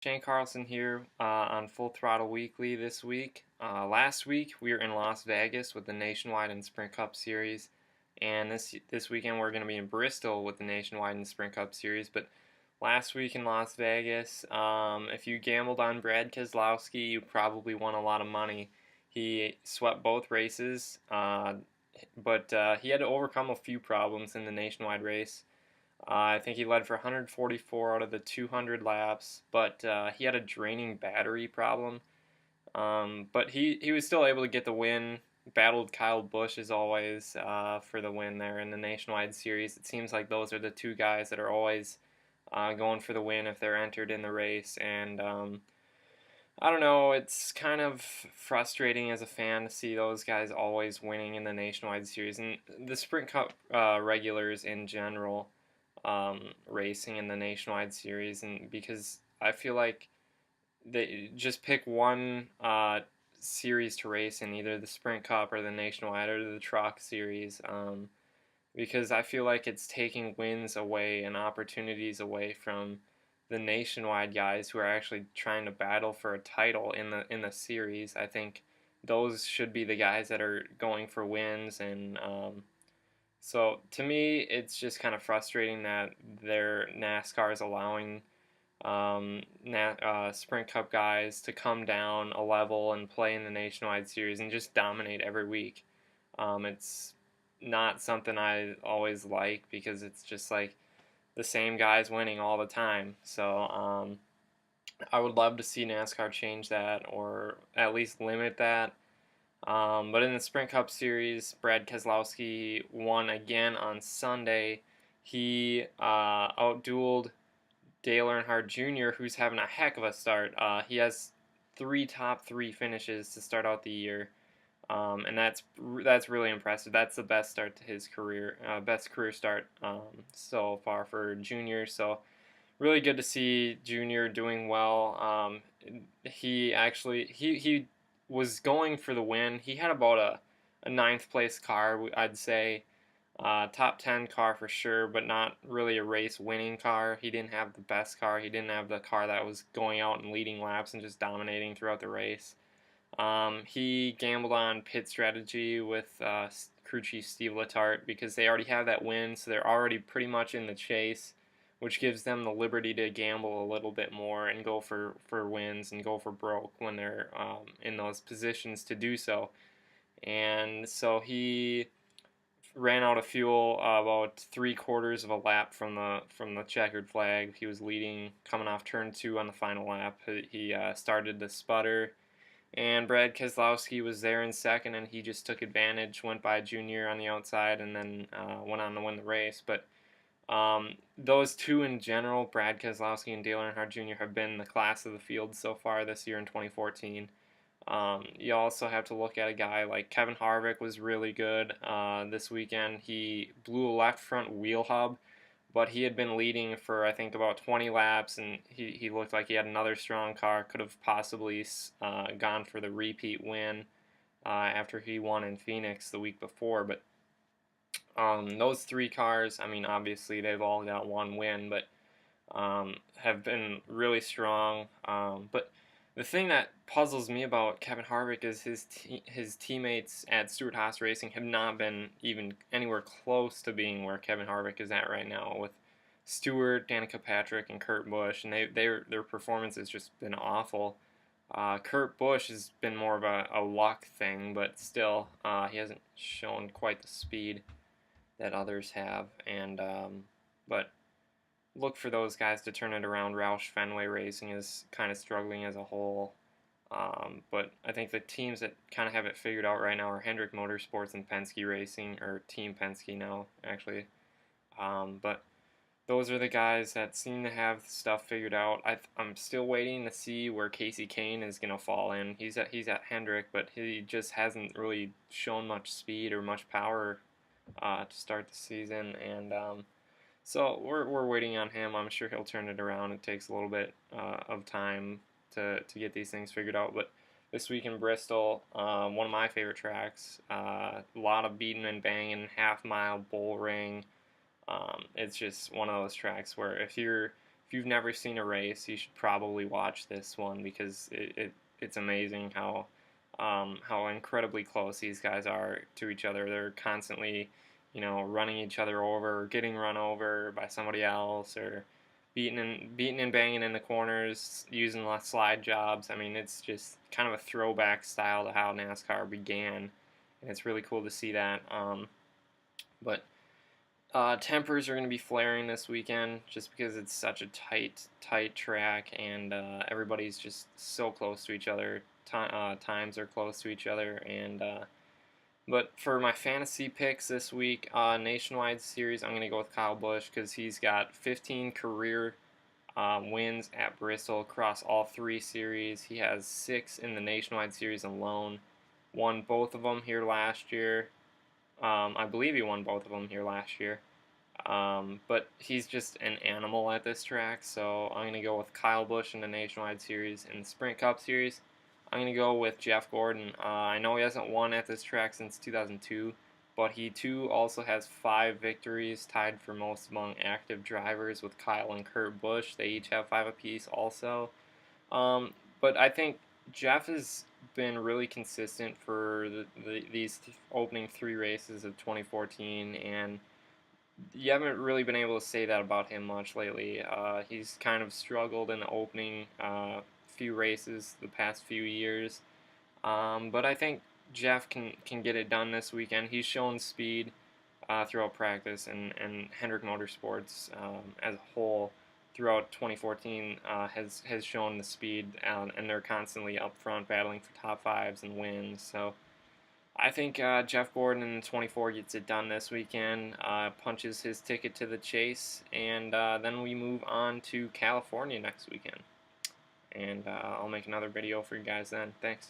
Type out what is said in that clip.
Shane Carlson here on Full Throttle Weekly this week. Last week we were in Las Vegas with the Nationwide and Sprint Cup Series, and this weekend we're going to be in Bristol with the Nationwide and Sprint Cup Series. But last week in Las Vegas, if you gambled on Brad Keselowski, you probably won a lot of money. He swept both races, but he had to overcome a few problems in the Nationwide race. I think he led for 144 out of the 200 laps, but he had a draining battery problem. But he was still able to get the win. Battled Kyle Busch as always for the win there in the Nationwide Series. It seems like those are the two guys that are always going for the win if they're entered in the race. And I don't know, it's kind of frustrating as a fan to see those guys always winning in the Nationwide Series. And the Sprint Cup regulars in general. Racing in the Nationwide Series, and because I feel like they just pick one series to race in, either the Sprint Cup or the Nationwide or the Truck Series, because I feel like it's taking wins away and opportunities away from the Nationwide guys who are actually trying to battle for a title in the series. I think those should be the guys that are going for wins, and so to me, it's just kind of frustrating that their NASCAR is allowing Sprint Cup guys to come down a level and play in the Nationwide Series and just dominate every week. It's not something I always like because it's just like the same guys winning all the time. So I would love to see NASCAR change that or at least limit that. But in the Sprint Cup Series, Brad Keselowski won again on Sunday. He outdueled Dale Earnhardt Jr., who's having a heck of a start. He has three top three finishes to start out the year, and that's really impressive. That's the best start to his career, best career start so far for Jr. So really good to see Jr. doing well. He was going for the win. He had about a ninth place car, I'd say. Top 10 car for sure, but not really a race winning car. He didn't have the best car. He didn't have the car that was going out and leading laps and just dominating throughout the race. He gambled on pit strategy with crew chief Steve Letarte because they already have that win, so they're already pretty much in the chase, which gives them the liberty to gamble a little bit more and go for wins and go for broke when they're in those positions to do so. And so he ran out of fuel about 3/4 of a lap from the checkered flag. He was leading coming off turn 2 on the final lap. He started to sputter, and Brad Keselowski was there in second, and he just took advantage, went by Junior on the outside, and then went on to win the race. But those two in general, Brad Keselowski and Dale Earnhardt Jr., have been the class of the field so far this year in 2014. You also have to look at a guy like Kevin Harvick was really good this weekend. He blew a left front wheel hub, but he had been leading for I think about 20 laps, and he looked like he had another strong car. Could have possibly gone for the repeat win after he won in Phoenix the week before, but those three cars, I mean, obviously they've all got one win, but have been really strong. But the thing that puzzles me about Kevin Harvick is his teammates at Stewart-Haas Racing have not been even anywhere close to being where Kevin Harvick is at right now with Stewart, Danica Patrick, and Kurt Busch, and their performance has just been awful. Kurt Busch has been more of a luck thing, but still, he hasn't shown quite the speed that others have, and but look for those guys to turn it around. Roush Fenway Racing is kind of struggling as a whole, but I think the teams that kind of have it figured out right now are Hendrick Motorsports and Penske Racing, or Team Penske now actually. But those are the guys that seem to have stuff figured out. I'm still waiting to see where Casey Kane is going to fall in. He's at Hendrick, but he just hasn't really shown much speed or much power to start the season, and so we're waiting on him. I'm sure he'll turn it around. It takes a little bit of time to get these things figured out, but this week in Bristol, one of my favorite tracks, a lot of beating and banging, half-mile bull ring. It's just one of those tracks where if you're if you've never seen a race, you should probably watch this one because it's amazing how incredibly close these guys are to each other. They're constantly, running each other over, or getting run over by somebody else, or beating and banging in the corners, using less slide jobs. I mean, it's just kind of a throwback style to how NASCAR began, and it's really cool to see that. But tempers are going to be flaring this weekend just because it's such a tight track, and everybody's just so close to each other. Times are close to each other, and but for my fantasy picks this week, nationwide series, I'm going to go with Kyle Busch because he's got 15 career wins at Bristol across all 3 series. He has 6 in the nationwide series alone. Won both of them here last year. I believe he won both of them here last year. But he's just an animal at this track, so I'm going to go with Kyle Busch in the Nationwide Series. In the Sprint Cup Series, I'm going to go with Jeff Gordon. I know he hasn't won at this track since 2002, but he too also has 5 victories, tied for most among active drivers with Kyle and Kurt Busch. They each have 5 apiece also. But I think Jeff has been really consistent for these opening 3 races of 2014, and you haven't really been able to say that about him much lately. He's kind of struggled in the opening few races the past few years, but I think Jeff can get it done this weekend. He's shown speed throughout practice, and Hendrick Motorsports as a whole throughout 2014 has shown the speed, and they're constantly up front battling for top 5s and wins. So I think Jeff Gordon in 24 gets it done this weekend, punches his ticket to the chase, and then we move on to California next weekend. And I'll make another video for you guys then. Thanks.